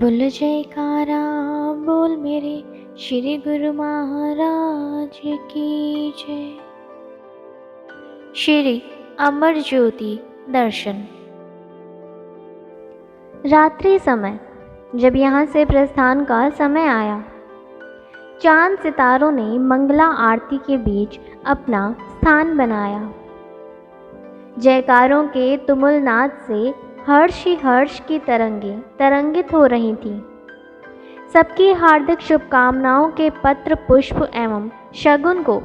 बोल जयकारा बोल मेरे श्री गुरु महाराज की जय। श्री अमर ज्योति दर्शन। रात्रि समय जब यहाँ से प्रस्थान का समय आया, चांद सितारों ने मंगला आरती के बीच अपना स्थान बनाया। जयकारों के तुमुल नाद से हर्ष ही हर्ष की तरंगें तरंगित हो रही थीं। सबकी हार्दिक शुभकामनाओं के पत्र पुष्प एवं शगुन को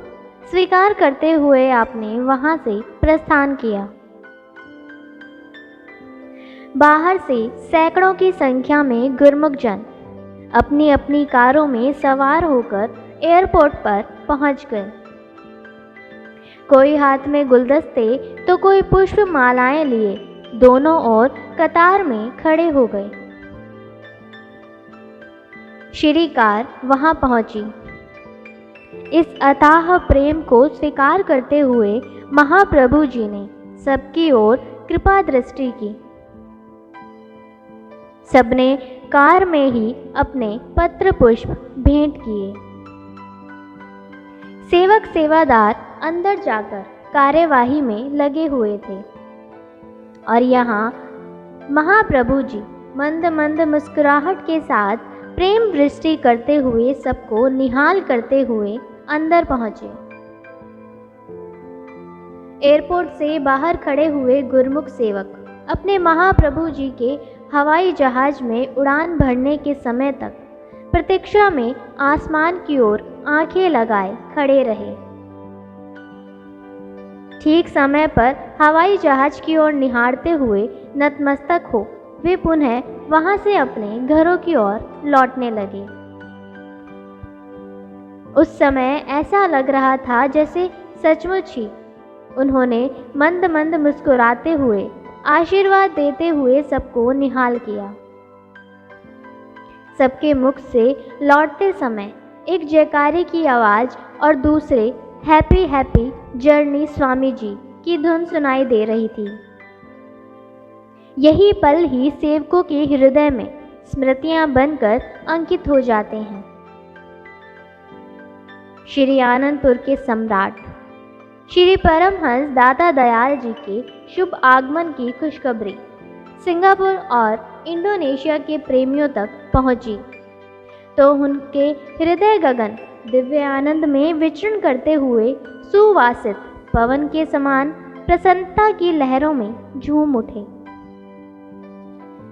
स्वीकार करते हुए आपने वहां से प्रस्थान किया। बाहर से सैकड़ों की संख्या में गुरमुख जन अपनी अपनी कारों में सवार होकर एयरपोर्ट पर पहुंच गए। कोई हाथ में गुलदस्ते तो कोई पुष्प मालाएं लिए दोनों ओर कतार में खड़े हो गए। श्री कार वहां पहुंची। इस अथाह प्रेम को स्वीकार करते हुए महाप्रभु जी ने सबकी ओर कृपा दृष्टि की। सबने कार में ही अपने पत्र पुष्प भेंट किए। सेवक सेवादार अंदर जाकर कार्यवाही में लगे हुए थे और यहाँ महाप्रभु जी मंद मंद मुस्कुराहट के साथ प्रेम दृष्टि करते हुए सबको निहाल करते हुए अंदर पहुंचे। एयरपोर्ट से बाहर खड़े हुए गुरमुख सेवक अपने महाप्रभु जी के हवाई जहाज में उड़ान भरने के समय तक प्रतीक्षा में आसमान की ओर आंखें लगाए खड़े रहे। ठीक समय पर हवाई जहाज की ओर निहारते हुए नतमस्तक हो वे पुनः वहां से अपने घरों की ओर लौटने लगे। उस समय ऐसा लग रहा था जैसे सचमुच ही उन्होंने मंद मंद मुस्कुराते हुए आशीर्वाद देते हुए सबको निहाल किया। सबके मुख से लौटते समय एक जयकारे की आवाज़ और दूसरे happy happy journey Swami ji की धुन सुनाई दे रही थी। यही पल ही सेवकों के हृदय में स्मृतियां बनकर अंकित हो जाते हैं। श्री आनंदपुर के सम्राट श्री परमहंस दादा दयाल जी के शुभ आगमन की खुशखबरी सिंगापुर और इंडोनेशिया के प्रेमियों तक पहुंची तो उनके हृदय गगन दिव्य आनंद में विचरण करते हुए सुवासित पवन के समान प्रसन्नता की लहरों में झूम उठे।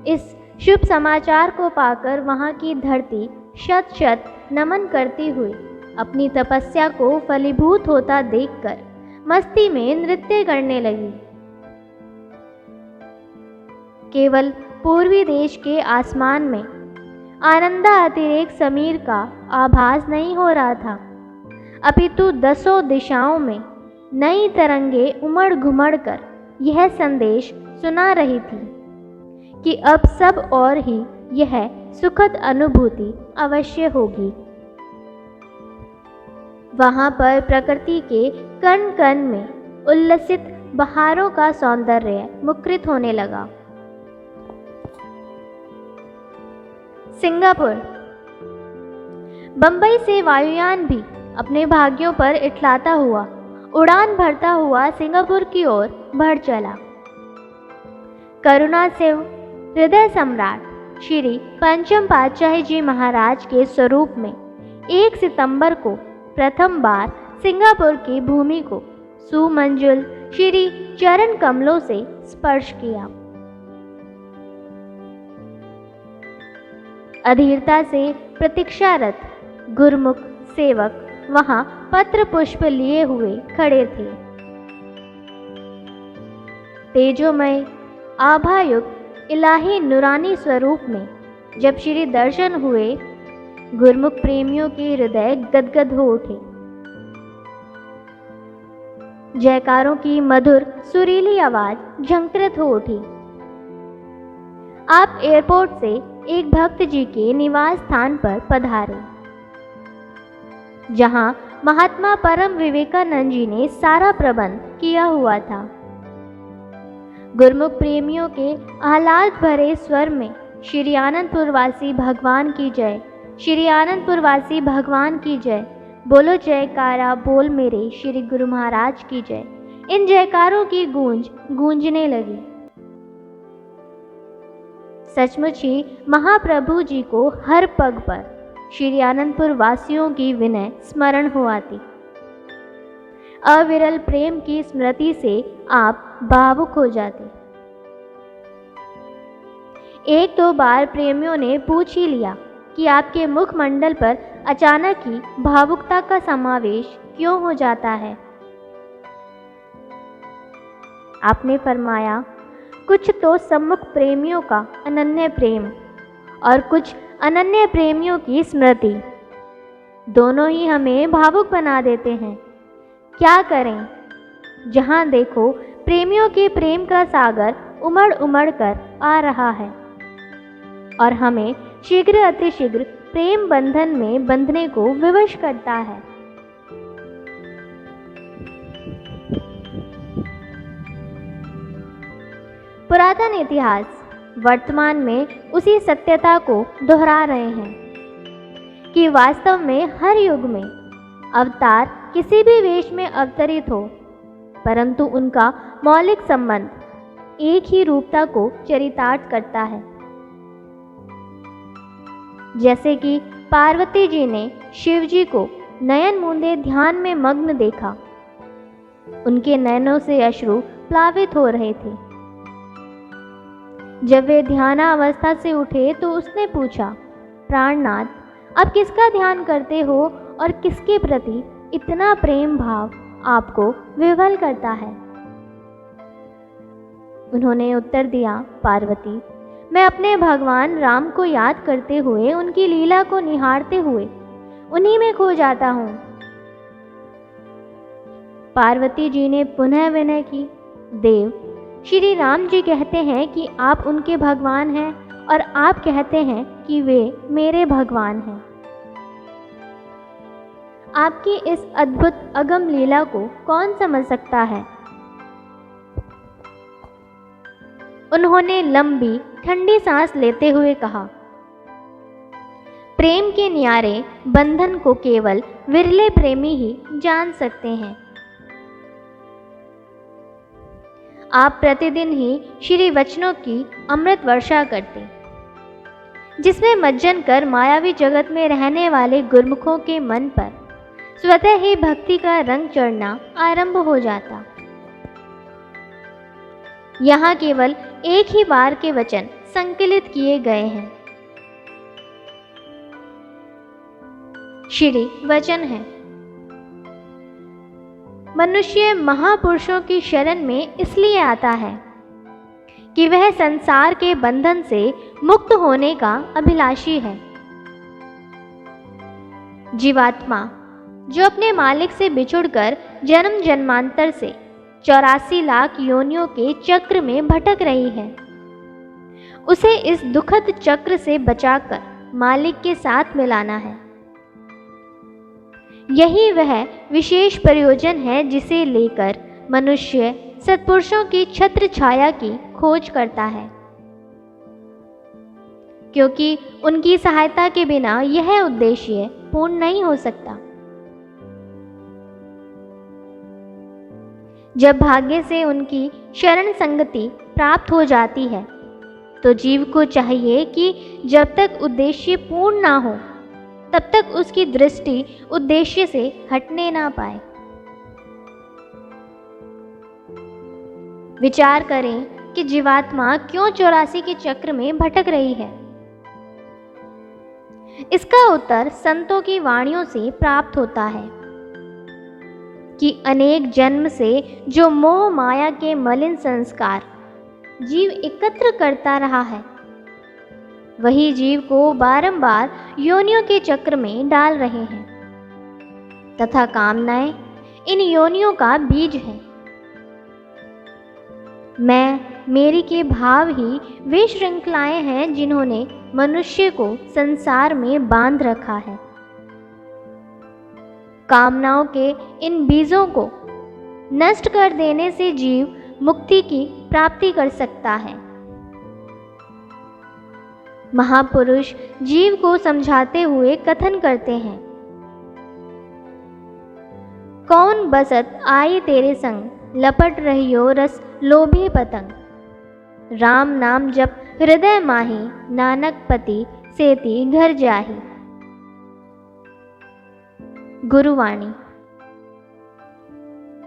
इस शुभ समाचार को पाकर वहां की धरती शत शत नमन करती हुई अपनी तपस्या को फलीभूत होता देखकर मस्ती में नृत्य करने लगी। केवल पूर्वी देश के आसमान में आनंदा अतिरेक समीर का आभास नहीं हो रहा था, अपितु दसों दिशाओं में नई तरंगे उमड़ घुमड़ कर यह संदेश सुना रही थी कि अब सब और ही यह सुखद अनुभूति अवश्य होगी। वहां पर प्रकृति के कण कण में उल्लसित बहारों का सौंदर्य मुखरित होने लगा। सिंगापुर बंबई से वायुयान भी अपने भाग्यों पर इठलाता हुआ उड़ान भरता हुआ सिंगापुर की ओर बढ़ चला। करुणा से हृदय सम्राट श्री पंचम पातशाही जी महाराज के स्वरूप में 1 सितंबर को प्रथम बार सिंगापुर की भूमि को सुमंजुल श्री चरण कमलों से स्पर्श किया। अधीरता से प्रतीक्षारत गुरमुख सेवक वहां पत्र पुष्प लिए हुए खड़े थे। तेजोमय आभायुक्त इलाही नुरानी स्वरूप में जब श्री दर्शन हुए गुरमुख प्रेमियों के हृदय गदगद हो उठे। जयकारों की मधुर सुरीली आवाज झंकृत हो उठी। आप एयरपोर्ट से एक भक्त जी के निवास स्थान पर पधारे, जहां महात्मा परम विवेकानंद जी ने सारा प्रबंध किया हुआ था। गुरमुख प्रेमियों के आह्लाद भरे स्वर में श्री आनंदपुर वासी भगवान की जय, श्री आनंदपुर वासी भगवान की जय। बोलो जयकारा बोल मेरे श्री गुरु महाराज की जय। इन जयकारों की गूंज गूंजने लगी। सचमुच ही महाप्रभु जी को हर पग पर श्री आनंदपुर वासियों की विनय स्मरण हो आती। अविरल प्रेम की स्मृति से आप भावुक हो जाते। एक दो बार प्रेमियों ने पूछ ही लिया कि आपके मुखमंडल पर अचानक ही भावुकता का समावेश क्यों हो जाता है। आपने फरमाया, कुछ तो सम्मुख प्रेमियों का अनन्य प्रेम और कुछ अनन्य प्रेमियों की स्मृति, दोनों ही हमें भावुक बना देते हैं। क्या करें, जहाँ देखो प्रेमियों के प्रेम का सागर उमड़ उमड़ कर आ रहा है और हमें शीघ्र अतिशीघ्र प्रेम बंधन में बंधने को विवश करता है। पुरातन इतिहास वर्तमान में उसी सत्यता को दोहरा रहे हैं कि वास्तव में हर युग में अवतार किसी भी वेश में अवतरित हो, परंतु उनका मौलिक संबंध एक ही रूपता को चरितार्थ करता है। जैसे कि पार्वती जी ने शिव जी को नयन मूंदे ध्यान में मग्न देखा, उनके नयनों से अश्रु प्लावित हो रहे थे। जब वे ध्यानावस्था से उठे तो उसने पूछा, प्राणनाथ, अब किसका ध्यान करते हो और किसके प्रति इतना प्रेम भाव आपको विह्वल करता है? उन्होंने उत्तर दिया, पार्वती, मैं अपने भगवान राम को याद करते हुए, उनकी लीला को निहारते हुए उन्हीं में खो जाता हूँ। पार्वती जी ने पुनः विनय की, देव, श्री राम जी कहते हैं कि आप उनके भगवान हैं और आप कहते हैं कि वे मेरे भगवान हैं। आपकी इस अद्भुत अगम लीला को कौन समझ सकता है? उन्होंने लंबी ठंडी सांस लेते हुए कहा, प्रेम के न्यारे बंधन को केवल विरले प्रेमी ही जान सकते हैं। आप प्रतिदिन ही श्री वचनों की अमृत वर्षा करते, जिसमें मज्जन कर मायावी जगत में रहने वाले गुरमुखों के मन पर स्वतः ही भक्ति का रंग चढ़ना आरंभ हो जाता। यहाँ केवल एक ही बार के वचन संकलित किए गए हैं। श्री वचन है, मनुष्य महापुरुषों की शरण में इसलिए आता है कि वह संसार के बंधन से मुक्त होने का अभिलाषी है। जीवात्मा जो अपने मालिक से बिछुड़कर जन्म जन्मांतर से 84 लाख योनियों के चक्र में भटक रही है, उसे इस दुखद चक्र से बचाकर मालिक के साथ मिलाना है। यही वह विशेष प्रयोजन है जिसे लेकर मनुष्य सत्पुरुषों की छत्र छाया की खोज करता है, क्योंकि उनकी सहायता के बिना यह उद्देश्य पूर्ण नहीं हो सकता। जब भाग्य से उनकी शरण संगति प्राप्त हो जाती है तो जीव को चाहिए कि जब तक उद्देश्य पूर्ण ना हो तब तक उसकी दृष्टि उद्देश्य से हटने ना पाए। विचार करें कि जीवात्मा क्यों 84 के चक्र में भटक रही है। इसका उत्तर संतों की वाणियों से प्राप्त होता है कि अनेक जन्म से जो मोह माया के मलिन संस्कार जीव एकत्र करता रहा है, वही जीव को बारंबार योनियों के चक्र में डाल रहे हैं तथा कामनाएं इन योनियों का बीज है। मैं मेरी के भाव ही वे श्रृंखलाएं हैं जिन्होंने मनुष्य को संसार में बांध रखा है। कामनाओं के इन बीजों को नष्ट कर देने से जीव मुक्ति की प्राप्ति कर सकता है। महापुरुष जीव को समझाते हुए कथन करते हैं, कौन बसत आई तेरे संग, लपट रहियो रस लोभे पतंग। राम नाम जप हृदय माही, नानक पति सेती घर जाही। गुरुवाणी।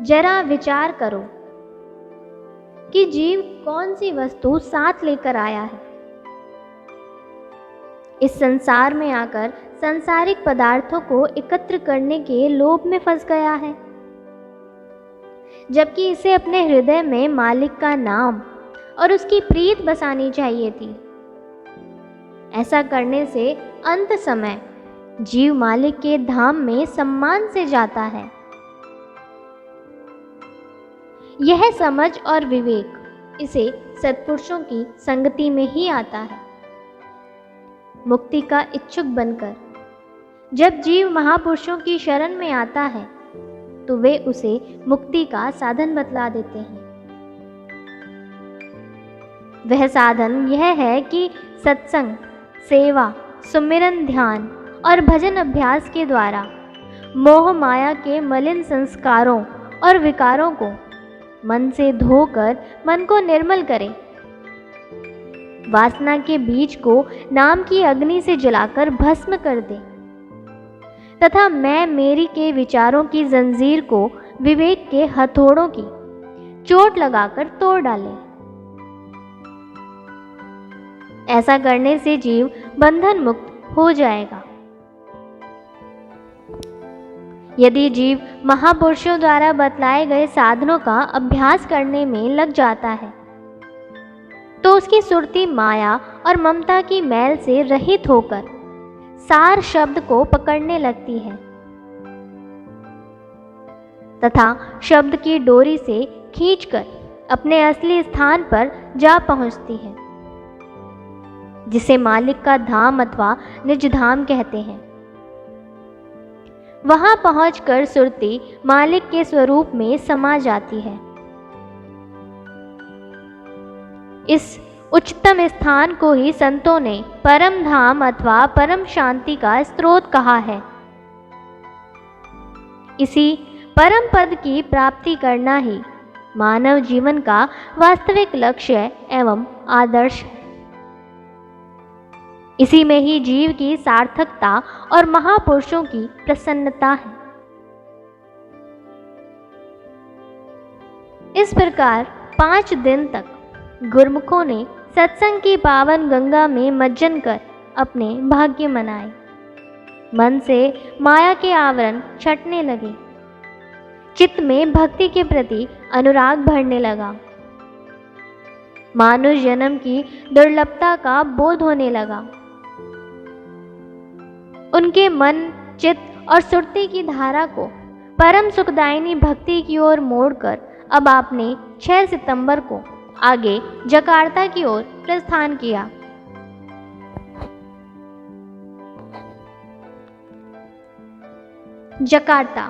जरा विचार करो कि जीव कौन सी वस्तु साथ लेकर आया है। इस संसार में आकर सांसारिक पदार्थों को एकत्र करने के लोभ में फंस गया है, जबकि इसे अपने हृदय में मालिक का नाम और उसकी प्रीत बसानी चाहिए थी। ऐसा करने से अंत समय जीव मालिक के धाम में सम्मान से जाता है। यह समझ और विवेक इसे सत्पुरुषों की संगति में ही आता है। मुक्ति का इच्छुक बनकर जब जीव महापुरुषों की शरण में आता है तो वे उसे मुक्ति का साधन बतला देते हैं। वह साधन यह है कि सत्संग, सेवा, सुमिरन, ध्यान और भजन अभ्यास के द्वारा मोह माया के मलिन संस्कारों और विकारों को मन से धोकर मन को निर्मल करें। वासना के बीज को नाम की अग्नि से जलाकर भस्म कर दे तथा मैं मेरी के विचारों की जंजीर को विवेक के हथौड़ों की चोट लगाकर तोड़ डाले। ऐसा करने से जीव बंधन मुक्त हो जाएगा। यदि जीव महापुरुषों द्वारा बतलाए गए साधनों का अभ्यास करने में लग जाता है तो उसकी सुरती माया और ममता की मैल से रहित होकर सार शब्द को पकड़ने लगती है तथा शब्द की डोरी से खींचकर अपने असली स्थान पर जा पहुंचती है, जिसे मालिक का धाम अथवा निज धाम कहते हैं। वहां पहुंचकर सुरती मालिक के स्वरूप में समा जाती है। इस उच्चतम स्थान को ही संतों ने परम धाम अथवा परम शांति का स्रोत कहा है। इसी परम पद की प्राप्ति करना ही मानव जीवन का वास्तविक लक्ष्य एवं आदर्श है। इसी में ही जीव की सार्थकता और महापुरुषों की प्रसन्नता है। इस प्रकार 5 दिन तक गुरमुखों ने सत्संग की पावन गंगा में मज्जन कर अपने भाग्य मनाए। मन से माया के आवरण छटने लगे, चित्त में भक्ति के प्रति अनुराग भरने लगा, मानुष जन्म की दुर्लभता का बोध होने लगा। उनके मन, चित्त और सुरती की धारा को परम सुखदायिनी भक्ति की ओर मोड़कर अब आपने 6 सितंबर को आगे जकार्ता की ओर प्रस्थान किया। जकार्ता।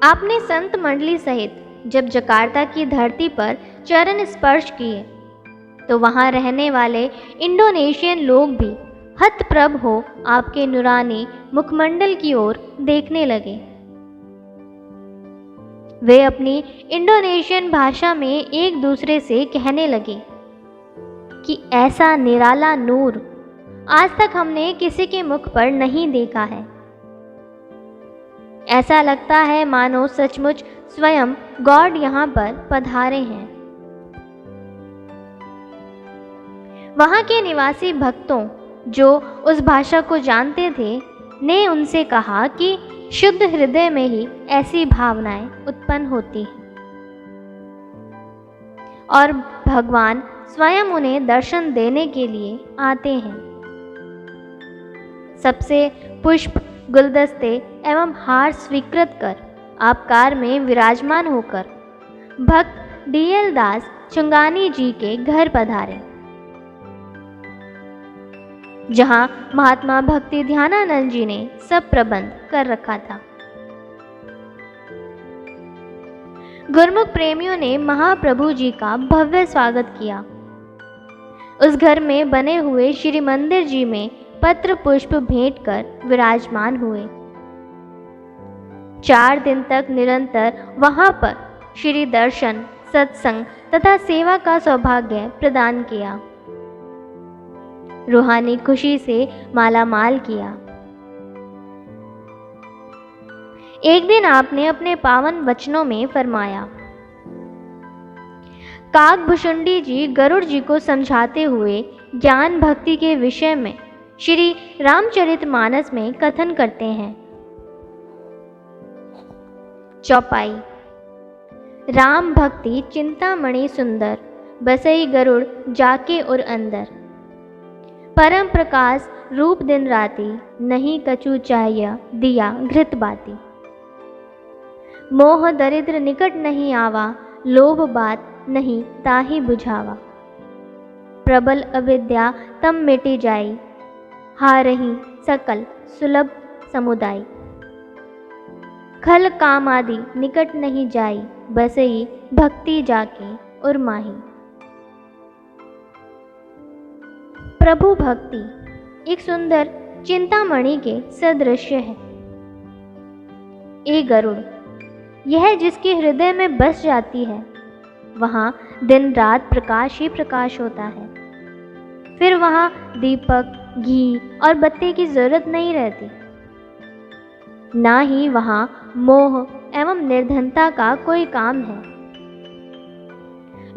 आपने संत मंडली सहित जब जकार्ता की धरती पर चरण स्पर्श किए तो वहां रहने वाले इंडोनेशियन लोग भी हतप्रभ हो आपके नुरानी मुखमंडल की ओर देखने लगे। वे अपनी इंडोनेशियन भाषा में एक दूसरे से कहने लगे कि ऐसा निराला नूर आज तक हमने किसी के मुख पर नहीं देखा है। ऐसा लगता है मानो सचमुच स्वयं गॉड यहाँ पर पधारे हैं। वहाँ के निवासी भक्तों जो उस भाषा को जानते थे ने उनसे कहा कि शुद्ध हृदय में ही ऐसी भावनाएं उत्पन्न होती हैं और भगवान स्वयं उन्हें दर्शन देने के लिए आते हैं। सबसे पुष्प, गुलदस्ते एवं हार स्वीकृत कर आप कार में विराजमान होकर भक्त डीएल दास चुंगानी जी के घर पधारे, जहां महात्मा भक्ति ध्यानानंद जी ने सब प्रबंध कर रखा था। गुरमुख प्रेमियों ने महाप्रभु जी का भव्य स्वागत किया। उस घर में बने हुए श्री मंदिर जी में पत्र पुष्प भेंट कर विराजमान हुए। 4 दिन तक निरंतर वहां पर श्री दर्शन, सत्संग तथा सेवा का सौभाग्य प्रदान किया, रूहानी खुशी से मालामाल किया। एक दिन आपने अपने पावन वचनों में फरमाया, काकभुशुंडी जी गरुड़ जी को समझाते हुए ज्ञान भक्ति के विषय में श्री रामचरितमानस में कथन करते हैं। चौपाई। राम भक्ति चिंतामणि सुंदर, बसई गरुड़ जाके उर अंदर। परम प्रकाश रूप दिन राति, नहीं कछु चाहिए दिया घृत बाती। मोह दरिद्र निकट नहीं आवा, लोभ बात नहीं ताही बुझावा। प्रबल अविद्या तम मिटी जाई, हारही सकल सुलभ समुदाय। खल काम आदि निकट नहीं जाई, बसई भक्ति जाके उर माही। प्रभु भक्ति एक सुंदर चिंतामणि के सदृश्य है। ए गरुड़, यह जिसके हृदय में बस जाती है, वहाँ दिन रात प्रकाश ही प्रकाश होता है। फिर वहाँ दीपक, घी और बत्ती की जरूरत नहीं रहती। ना ही वहाँ मोह एवं निर्धनता का कोई काम है।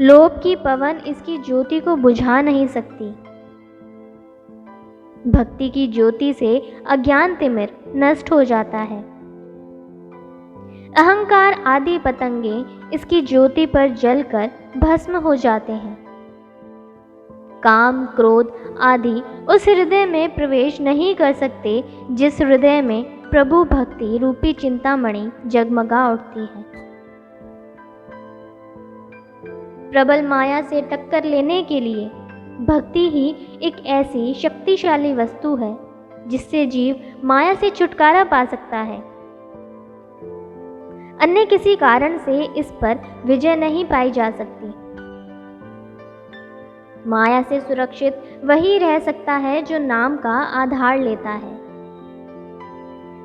लोभ की पवन इसकी ज्योति को बुझा नहीं सकती। भक्ति की ज्योति से अज्ञान तिमिर नष्ट हो जाता है। अहंकार आदि पतंगे इसकी ज्योति पर जलकर भस्म हो जाते हैं। काम, क्रोध आदि उस हृदय में प्रवेश नहीं कर सकते जिस हृदय में प्रभु भक्ति रूपी चिंतामणि जगमगा उठती है। प्रबल माया से टक्कर लेने के लिए भक्ति ही एक ऐसी शक्तिशाली वस्तु है जिससे जीव माया से छुटकारा पा सकता है। अन्य किसी कारण से इस पर विजय नहीं पाई जा सकती। माया से सुरक्षित वही रह सकता है जो नाम का आधार लेता है।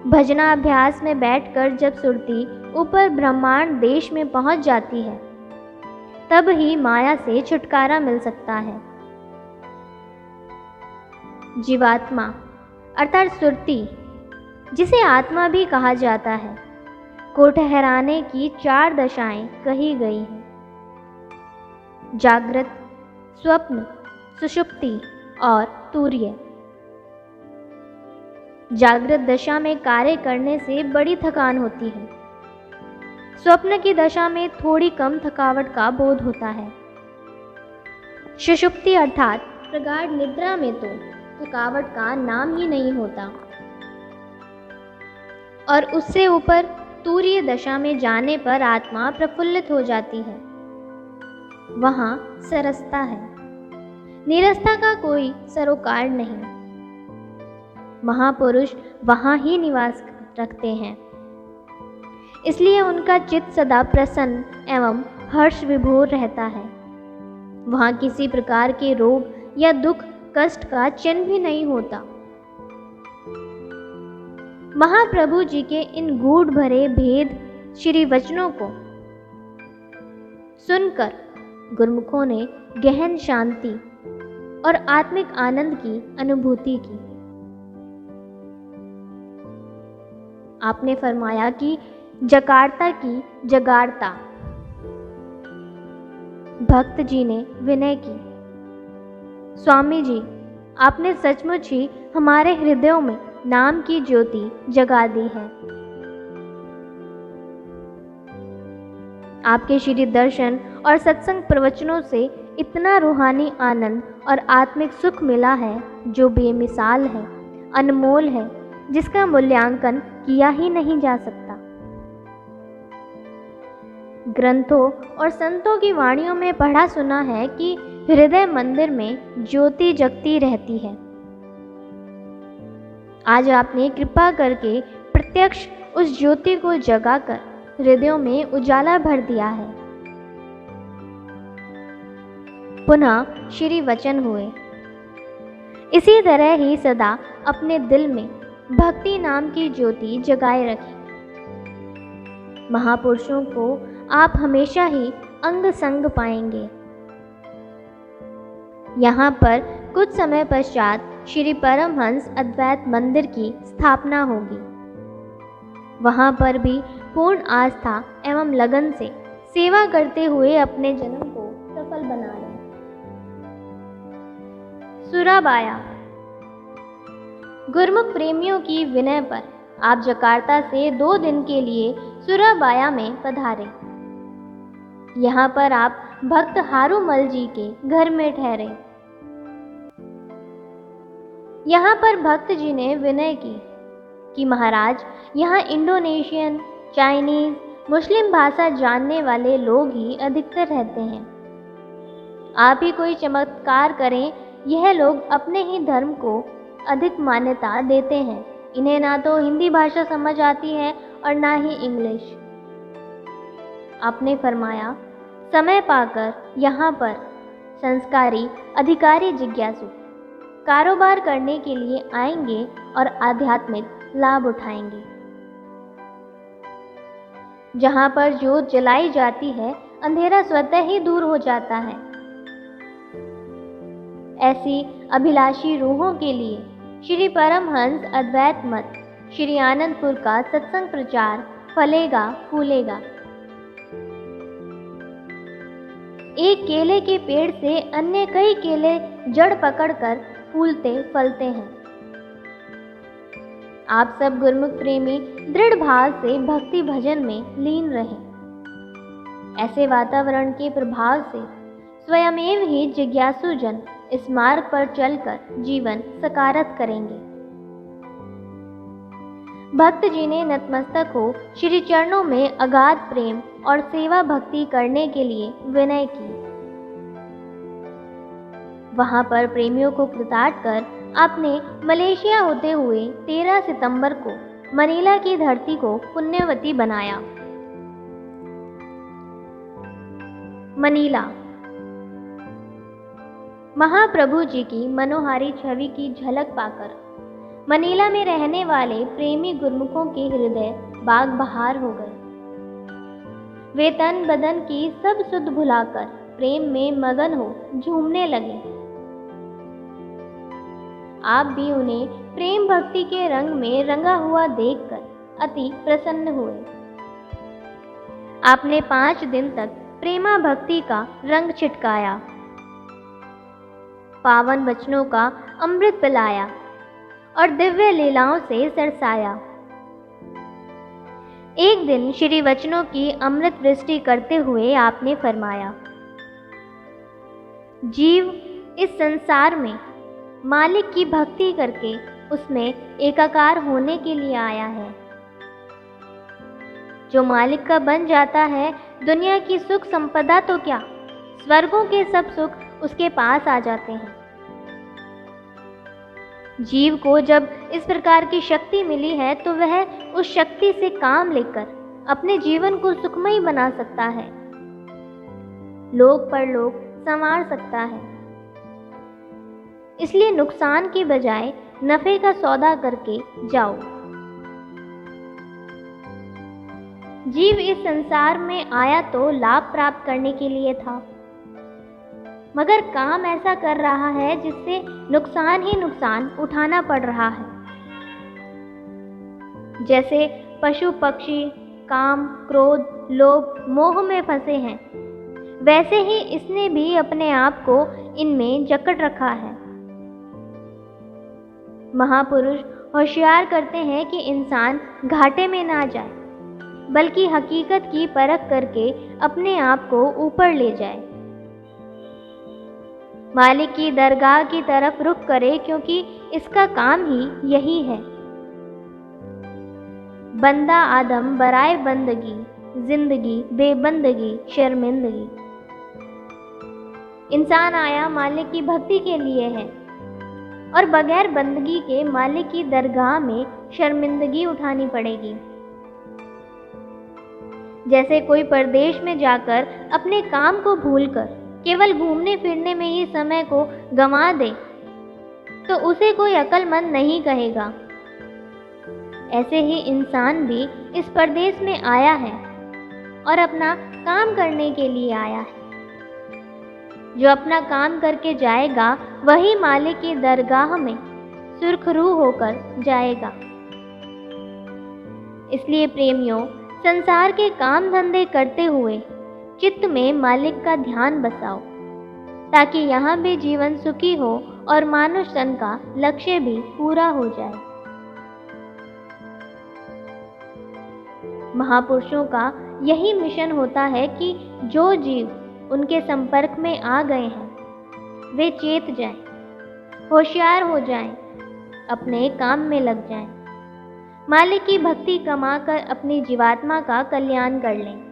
भजनाभ्यास में बैठकर जब सुरती ऊपर ब्रह्मांड देश में पहुंच जाती है, तब ही माया से छुटकारा मिल सकता है। जीवात्मा अर्थात सुरती, जिसे आत्मा भी कहा जाता है, को ठहराने की 4 दशाएं कही गई हैं। जागृत, स्वप्न, सुषुप्ति और तूर्य। जागृत दशा में कार्य करने से बड़ी थकान होती है। स्वप्न की दशा में थोड़ी कम थकावट का बोध होता है। सुषुप्ति अर्थात प्रगाढ़ निद्रा में तो थकावट का नाम ही नहीं होता, और उससे ऊपर तूर्य दशा में जाने पर आत्मा प्रफुल्लित हो जाती है। वहाँ सरसता है। नीरसता का कोई सरोकार नहीं। महापुरुष वहाँ ही निवास रखते हैं, इसलिए उनका चित्त सदा प्रसन्न एवं हर्ष विभोर रहता है। वहाँ किसी प्रकार के रोग या दुख कष्ट का चिन्ह भी नहीं होता। महाप्रभु जी के इन गूढ़ भरे भेद श्री वचनों को सुनकर गुरुमुखों ने गहन शांति और आत्मिक आनंद की अनुभूति की। आपने फरमाया कि जकार्ता की जगारता भक्त जी ने विनय की। स्वामी जी, आपने सचमुच ही हमारे हृदयों में नाम की ज्योति जगा दी है। आपके श्री दर्शन और सत्संग प्रवचनों से इतना रूहानी आनंद और आत्मिक सुख मिला है जो बेमिसाल है, अनमोल है, जिसका मूल्यांकन किया ही नहीं जा सकता। ग्रंथों और संतों की वाणियों में पढ़ा सुना है कि हृदय मंदिर में ज्योति जगती रहती है। आज आपने कृपा करके प्रत्यक्ष उस ज्योति को जगाकर हृदयों में उजाला भर दिया है। पुनः श्री वचन हुए। इसी तरह ही सदा अपने दिल में भक्ति नाम की ज्योति जगाए रखें। महापुरुषों को आप हमेशा ही अंग संग पाएंगे। यहाँ पर कुछ समय पश्चात श्री परमहंस अद्वैत मंदिर की स्थापना होगी। वहाँ पर भी पूर्ण आस्था एवं लगन से सेवा करते हुए अपने जन्म को सफल बना लें। सुराबाया। गुरमुख प्रेमियों की विनय पर आप जकार्ता से 2 दिन के लिए सुराबाया में पधारे। यहाँ पर आप भक्त हारूमल जी के घर में ठहरे। यहाँ पर भक्त जी ने विनय की कि महाराज, यहाँ इंडोनेशियन, चाइनीज, मुस्लिम भाषा जानने वाले लोग ही अधिकतर रहते हैं। आप ही कोई चमत्कार करें। यह लोग अपने ही धर्म को अधिक मान्यता देते हैं। इन्हें ना तो हिंदी भाषा समझ आती है और ना ही इंग्लिश। आपने फरमाया, समय पाकर यहाँ पर संस्कारी अधिकारी जिज्ञासु कारोबार करने के लिए आएंगे और आध्यात्मिक लाभ उठाएंगे। जहाँ पर ज्योत जलाई जाती है, अंधेरा स्वतः ही दूर हो जाता है। ऐसी अभिलाषी रूहों के लिए श्री परमहंस अद्वैत मत श्री आनंदपुर का सत्संग प्रचार फलेगा फूलेगा। एक केले के पेड़ से अन्य कई केले जड़ पकड़कर फूलते फलते हैं। आप सब गुरमुख प्रेमी दृढ़ भाव से भक्ति भजन में लीन रहें। ऐसे वातावरण के प्रभाव से स्वयमेव ही जिज्ञासु जन इस मार्ग पर चलकर जीवन सकारत करेंगे। भक्त जी ने नतमस्तक हो श्री चरणों में अगाध प्रेम और सेवा भक्ति करने के लिए विनय की। वहां पर प्रेमियों को कृतार्थ कर आपने मलेशिया होते हुए 13 सितंबर को मनीला की धरती को पुण्यवती बनाया। मनीला। महाप्रभु जी की मनोहारी छवि की झलक पाकर मनीला में रहने वाले प्रेमी गुरमुखों के हृदय बाग बहार हो गए। वे तन बदन की सब सुध भुलाकर प्रेम में मगन हो झूमने लगे। आप भी उन्हें प्रेम भक्ति के रंग में रंगा हुआ देखकर अति प्रसन्न हुए। आपने 5 दिन तक प्रेमा भक्ति का रंग छिटकाया, पावन वचनों का अमृत पिलाया और दिव्य लीलाओं से सरसाया। एक दिन श्री वचनों की अमृत वृष्टि करते हुए आपने फरमाया, जीव इस संसार में मालिक की भक्ति करके उसमें एकाकार होने के लिए आया है। जो मालिक का बन जाता है, दुनिया की सुख संपदा तो क्या, स्वर्गों के सब सुख उसके पास आ जाते हैं। जीव को जब इस प्रकार की शक्ति मिली है तो वह उस शक्ति से काम लेकर अपने जीवन को सुखमय बना सकता है, लोक परलोक संवार सकता है। इसलिए नुकसान के बजाय नफे का सौदा करके जाओ। जीव इस संसार में आया तो लाभ प्राप्त करने के लिए था, मगर काम ऐसा कर रहा है जिससे नुकसान ही नुकसान उठाना पड़ रहा है। जैसे पशु पक्षी काम, क्रोध, लोभ, मोह में फंसे हैं, वैसे ही इसने भी अपने आप को इनमें जकड़ रखा है। महापुरुष होशियार करते हैं कि इंसान घाटे में ना जाए, बल्कि हकीकत की परख करके अपने आप को ऊपर ले जाए, मालिक की दरगाह की तरफ रुख करे, क्योंकि इसका काम ही यही है। बंदा आदम बराए बंदगी, जिंदगी बेबंदगी शर्मिंदगी। इंसान आया मालिक की भक्ति के लिए है और बगैर बंदगी के मालिक की दरगाह में शर्मिंदगी उठानी पड़ेगी। जैसे कोई परदेश में जाकर अपने काम को भूलकर केवल घूमने फिरने में ही समय को गंवा दे तो उसे कोई अक्लमंद नहीं कहेगा। ऐसे ही इंसान भी इस परदेश में आया है और अपना काम करने के लिए आया है। जो अपना काम करके जाएगा वही मालिक की दरगाह में सुरखरू होकर जाएगा। इसलिए प्रेमियों, संसार के काम धंधे करते हुए चित्त में मालिक का ध्यान बसाओ, ताकि यहाँ भी जीवन सुखी हो और मानुष तन का लक्ष्य भी पूरा हो जाए। महापुरुषों का यही मिशन होता है कि जो जीव उनके संपर्क में आ गए हैं वे चेत जाएं, होशियार हो जाएं, अपने काम में लग जाएं, मालिक की भक्ति कमाकर अपनी जीवात्मा का कल्याण कर लें।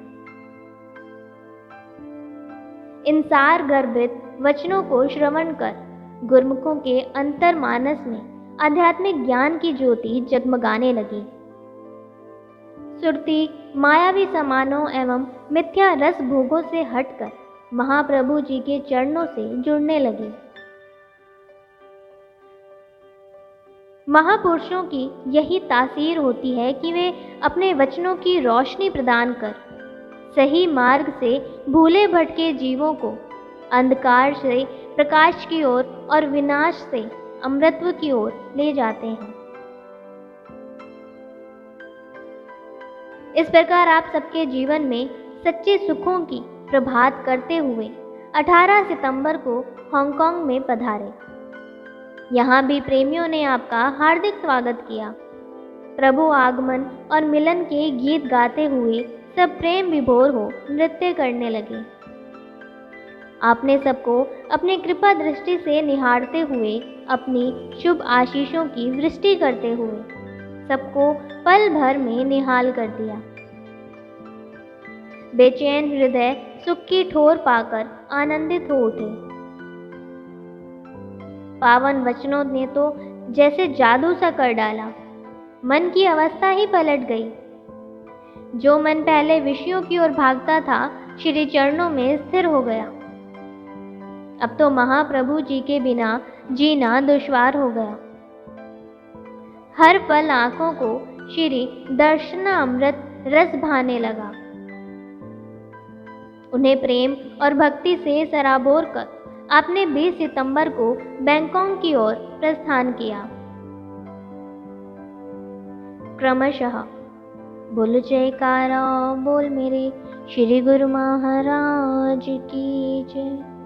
इन सार गर्भित वचनों को श्रवण कर गुरुमुखों के अंतर मानस में आध्यात्मिक ज्ञान की ज्योति जगमगाने लगी। सुरती मायावी समानों एवं मिथ्या रस भोगों से हटकर महाप्रभु जी के चरणों से जुड़ने लगी। महापुरुषों की यही तासीर होती है कि वे अपने वचनों की रोशनी प्रदान कर सही मार्ग से भूले भटके जीवों को अंधकार से प्रकाश की ओर और विनाश से अमृतत्व की ओर ले जाते हैं। इस प्रकार आप सबके जीवन में सच्चे सुखों की प्रभात करते हुए 18 सितंबर को हांगकांग में पधारे। यहाँ भी प्रेमियों ने आपका हार्दिक स्वागत किया। प्रभु आगमन और मिलन के गीत गाते हुए सब प्रेम विभोर हो नृत्य करने लगे। आपने सबको अपनी कृपा दृष्टि से निहारते हुए अपनी शुभ आशीषों की वृष्टि करते हुए सबको पल भर में निहाल कर दिया। बेचैन हृदय सुख की ठोर पाकर आनंदित हो उठे। पावन वचनों ने तो जैसे जादू सा कर डाला, मन की अवस्था ही पलट गई। जो मन पहले विषयों की ओर भागता था, श्री चरणों में स्थिर हो गया। अब तो महाप्रभु जी के बिना जीना दुश्वार हो गया। हर पल आंखों को श्री दर्शनामृत रस भाने लगा। उन्हें प्रेम और भक्ति से सराबोर कर आपने 20 सितंबर को बैंकॉक की ओर प्रस्थान किया। क्रमशः बोल जयकारा बोल मेरे श्री गुरु महाराज की जय।